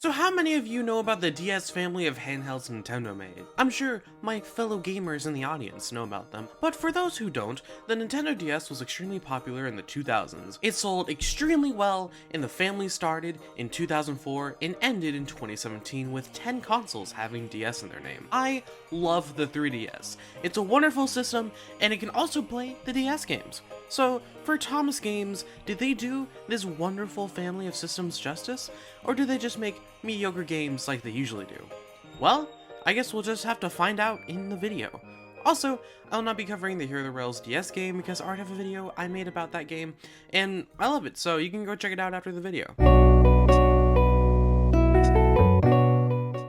So how many of you know about the DS family of handhelds Nintendo made? I'm sure my fellow gamers in the audience know about them, but for those who don't, the Nintendo DS was extremely popular in the 2000s. It sold extremely well, and the family started in 2004 and ended in 2017 with 10 consoles having DS in their name. I love the 3DS. It's a wonderful system, and it can also play the DS games. So, for Thomas Games, did they do this wonderful family of systems justice, or do they just make mediocre games like they usually do? Well, I guess we'll just have to find out in the video. Also, I'll not be covering the Hero the Rails DS game because I already have a video I made about that game, and I love it, so you can go check it out after the video.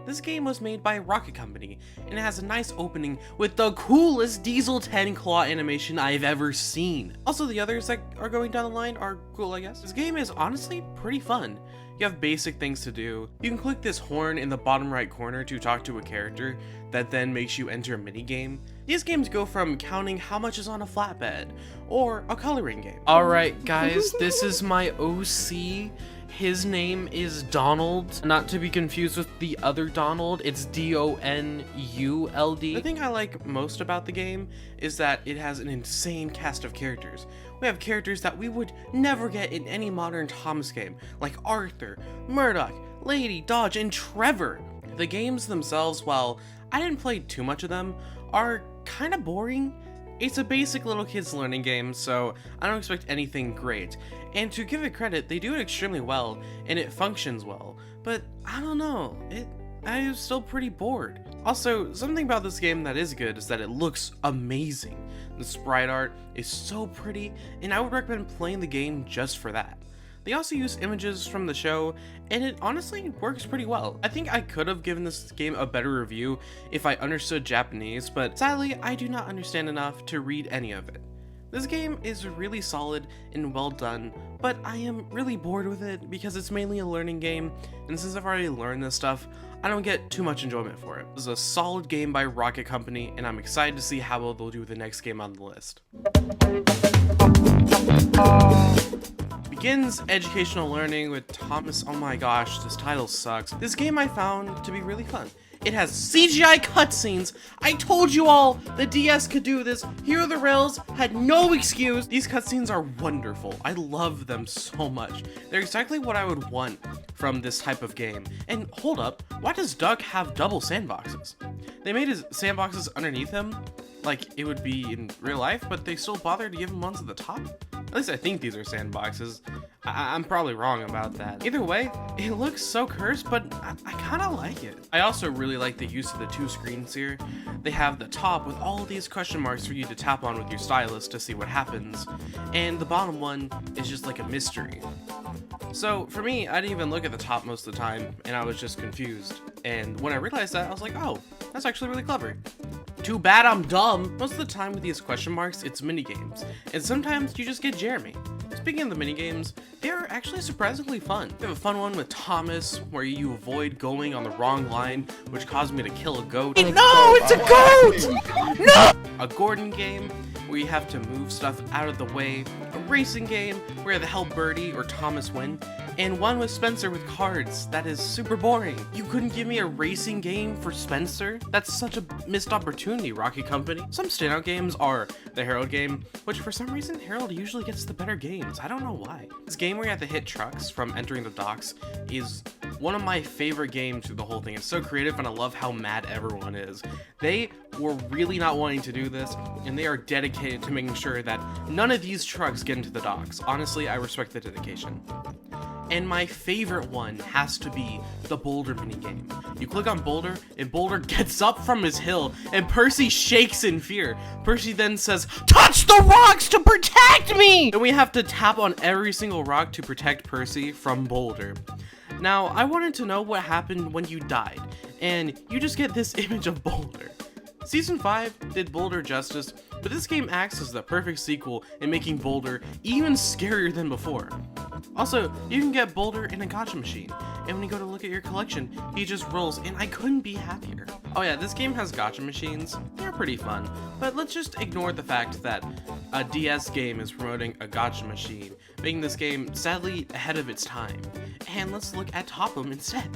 This game was made by Rocket Company, and it has a nice opening with the coolest Diesel 10 claw animation I've ever seen. Also, the others that are going down the line are cool, I guess. This game is honestly pretty fun. You have basic things to do. You can click this horn in the bottom right corner to talk to a character that then makes you enter a minigame. These games go from counting how much is on a flatbed, or a coloring game. Alright guys, this is my OC. His name is Donald, not to be confused with the other Donald. It's D-O-N-U-L-D. The thing I like most about the game is that it has an insane cast of characters. We have characters that we would never get in any modern Thomas game, like Arthur, Murdoch, Lady, Dodge, and Trevor. The games themselves, while I didn't play too much of them, are kind of boring. It's a basic little kid's learning game, so I don't expect anything great. And to give it credit, they do it extremely well, and it functions well. But I don't know, I was still pretty bored. Also, something about this game that is good is that it looks amazing. The sprite art is so pretty, and I would recommend playing the game just for that. They also use images from the show, and it honestly works pretty well. I think I could have given this game a better review if I understood Japanese, but sadly I do not understand enough to read any of it. This game is really solid and well done, but I am really bored with it because it's mainly a learning game, and since I've already learned this stuff, I don't get too much enjoyment for it. This is a solid game by Rocket Company, and I'm excited to see how well they'll do with the next game on the list. Begins educational learning with Thomas. Oh my gosh, this title sucks. This game I found to be really fun. It has CGI cutscenes. I told you all the DS could do this. Hero the Rails had no excuse. These cutscenes are wonderful. I love them so much. They're exactly what I would want from this type of game. And hold up, why does Duck have double sandboxes? They made his sandboxes underneath him like it would be in real life, but they still bothered to give him ones at the top? At least I think these are sandboxes. I'm probably wrong about that. Either way, it looks so cursed, but I kind of like it. I also really like the use of the two screens here. They have the top with all of these question marks for you to tap on with your stylus to see what happens, and the bottom one is just like a mystery. So for me, I didn't even look at the top most of the time, and I was just confused. And when I realized that, I was like, oh, that's actually really clever. Too bad I'm dumb. Most of the time with these question marks, it's minigames, and sometimes you just get Jeremy. Speaking of the minigames, they are actually surprisingly fun. We have a fun one with Thomas, where you avoid going on the wrong line, which caused me to kill a goat. No, it's a goat! No! A Gordon game, where you have to move stuff out of the way. A racing game, where you have to help Birdie or Thomas win. And one with Spencer with cards. That is super boring. You couldn't give me a racing game for Spencer? That's such a missed opportunity, Rocket Company. Some standout games are the Harold game, which for some reason Harold usually gets the better games. I don't know why. This game where you have to hit trucks from entering the docks is one of my favorite games through the whole thing. It's so creative, and I love how mad everyone is. They were really not wanting to do this, and they are dedicated to making sure that none of these trucks get into the docks. Honestly, I respect the dedication. And my favorite one has to be the Boulder minigame. You click on Boulder, and Boulder gets up from his hill, and Percy shakes in fear. Percy then says, "Touch the rocks to protect me!" And we have to tap on every single rock to protect Percy from Boulder. Now, I wanted to know what happened when you died, and you just get this image of Boulder. Season 5 did Boulder justice, but this game acts as the perfect sequel in making Boulder even scarier than before. Also, you can get Boulder in a gacha machine, and when you go to look at your collection, he just rolls, and I couldn't be happier. Oh yeah, this game has gacha machines. They're pretty fun, but let's just ignore the fact that a DS game is promoting a gacha machine, making this game sadly ahead of its time. And let's look at Topham instead.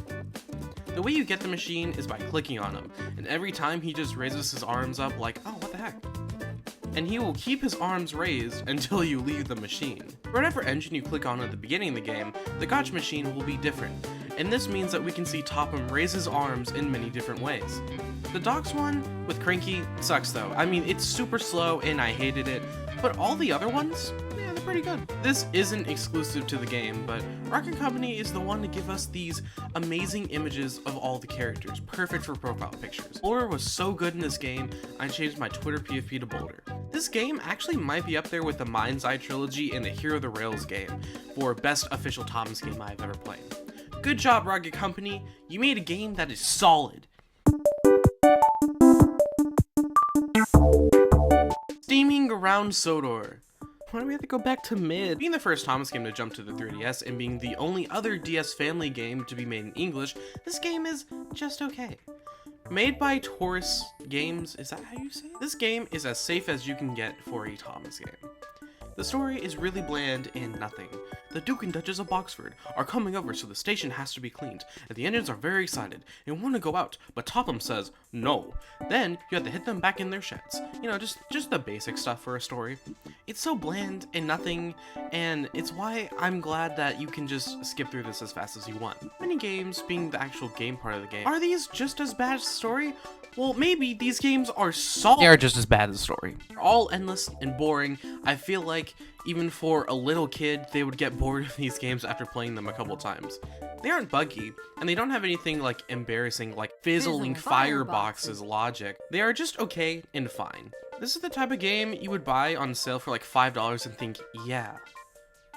The way you get the machine is by clicking on him, and every time he just raises his arms up like, oh, what the heck? And he will keep his arms raised until you leave the machine. For whatever engine you click on at the beginning of the game, the gotcha machine will be different, and this means that we can see Topham raise his arms in many different ways. The docks one, with Cranky, sucks though. I mean, it's super slow and I hated it, but all the other ones, yeah, they're pretty good. This isn't exclusive to the game, but Rocket Company is the one to give us these amazing images of all the characters, perfect for profile pictures. Boulder was so good in this game, I changed my Twitter PFP to Boulder. This game actually might be up there with the Mind's Eye trilogy and the Hero of the Rails game for best official Thomas game I've ever played. Good job, Rocket Company, you made a game that is solid. Steaming around Sodor. Why do we have to go back to mid? Being the first Thomas game to jump to the 3DS and being the only other DS family game to be made in English, this game is just okay. Made by Taurus Games, is that how you say it? This game is as safe as you can get for a Thomas game. The story is really bland and nothing. The Duke and Duchess of Boxford are coming over, so the station has to be cleaned, and the engines are very excited and want to go out, but Topham says no. Then you have to hit them back in their sheds. You know, just the basic stuff for a story. It's so bland and nothing, and it's why I'm glad that you can just skip through this as fast as you want. Mini games being the actual game part of the game. Are these just as bad as the story? Well, maybe these games are solid. They are just as bad as the story. They're all endless and boring. I feel like even for a little kid, they would get bored of these games after playing them a couple times. They aren't buggy, and they don't have anything like embarrassing like fizzling fireboxes logic. They are just okay and fine. This is the type of game you would buy on sale for like $5 and think, yeah,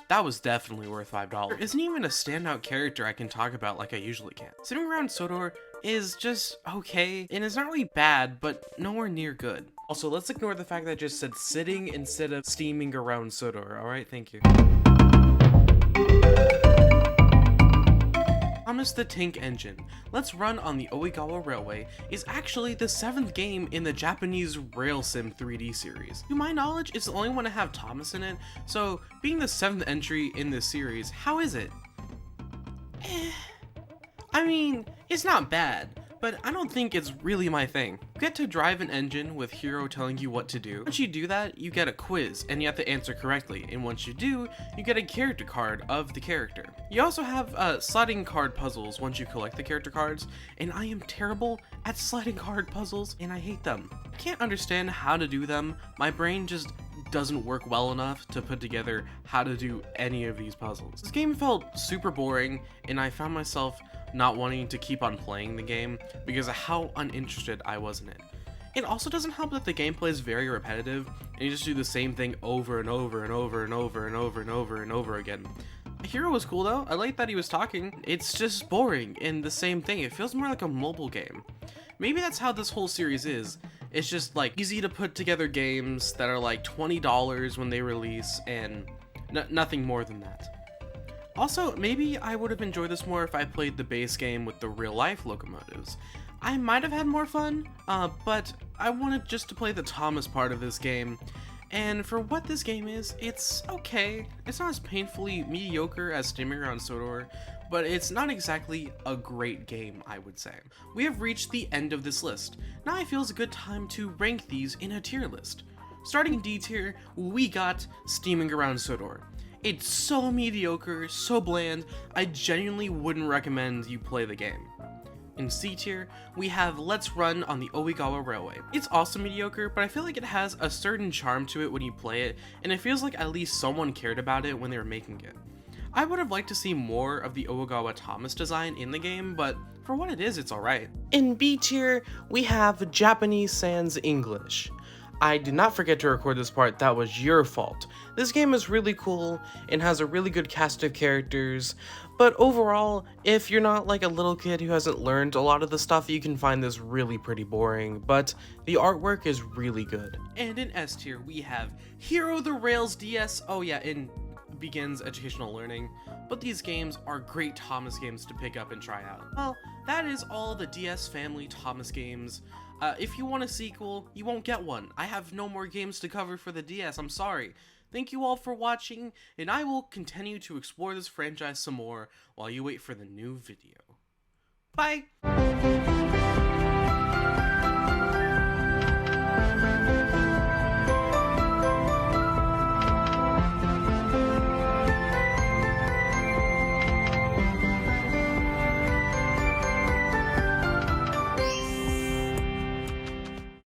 that was definitely worth $5. There isn't even a standout character I can talk about like I usually can. Sitting around Sodor is just okay, and it's not really bad, but nowhere near good. Also, let's ignore the fact that I just said sitting instead of steaming around Sodor, alright? Thank you. Thomas the Tank Engine, Let's Run on the Oigawa Railway, is actually the 7th game in the Japanese Rail Sim 3D series. To my knowledge, it's the only one to have Thomas in it, so being the 7th entry in this series, how is it? I mean, it's not bad, but I don't think it's really my thing. You get to drive an engine with Hero telling you what to do. Once you do that, you get a quiz, and you have to answer correctly, and once you do, you get a character card of the character. You also have sliding card puzzles once you collect the character cards, and I am terrible at sliding card puzzles, and I hate them. I can't understand how to do them. My brain just doesn't work well enough to put together how to do any of these puzzles. This game felt super boring, and I found myself not wanting to keep on playing the game because of how uninterested I was in it. It also doesn't help that the gameplay is very repetitive and you just do the same thing over and over and over and over and over and over and over again. Hero was cool though, I like that he was talking. It's just boring and the same thing, it feels more like a mobile game. Maybe that's how this whole series is. It's just like easy to put together games that are like $20 when they release and nothing more than that. Also, maybe I would have enjoyed this more if I played the base game with the real-life locomotives. I might have had more fun, but I wanted just to play the Thomas part of this game. And for what this game is, it's okay. It's not as painfully mediocre as Steaming Around Sodor, but it's not exactly a great game, I would say. We have reached the end of this list. Now I feel it's a good time to rank these in a tier list. Starting in D tier, we got Steaming Around Sodor. It's so mediocre, so bland, I genuinely wouldn't recommend you play the game. In C tier, we have Let's Run on the Oigawa Railway. It's also mediocre, but I feel like it has a certain charm to it when you play it, and it feels like at least someone cared about it when they were making it. I would have liked to see more of the Oigawa Thomas design in the game, but for what it is, it's alright. In B tier, we have Japanese sans English. I did not forget to record this part, that was your fault. This game is really cool and has a really good cast of characters, but overall, if you're not like a little kid who hasn't learned a lot of the stuff, you can find this really pretty boring, but the artwork is really good. And in S tier, we have Hero the Rails DS, oh yeah, in Begins Educational Learning, but these games are great Thomas games to pick up and try out. Well, that is all the DS family Thomas games. If you want a sequel, you won't get one. I have no more games to cover for the DS, I'm sorry. Thank you all for watching, and I will continue to explore this franchise some more while you wait for the new video. Bye!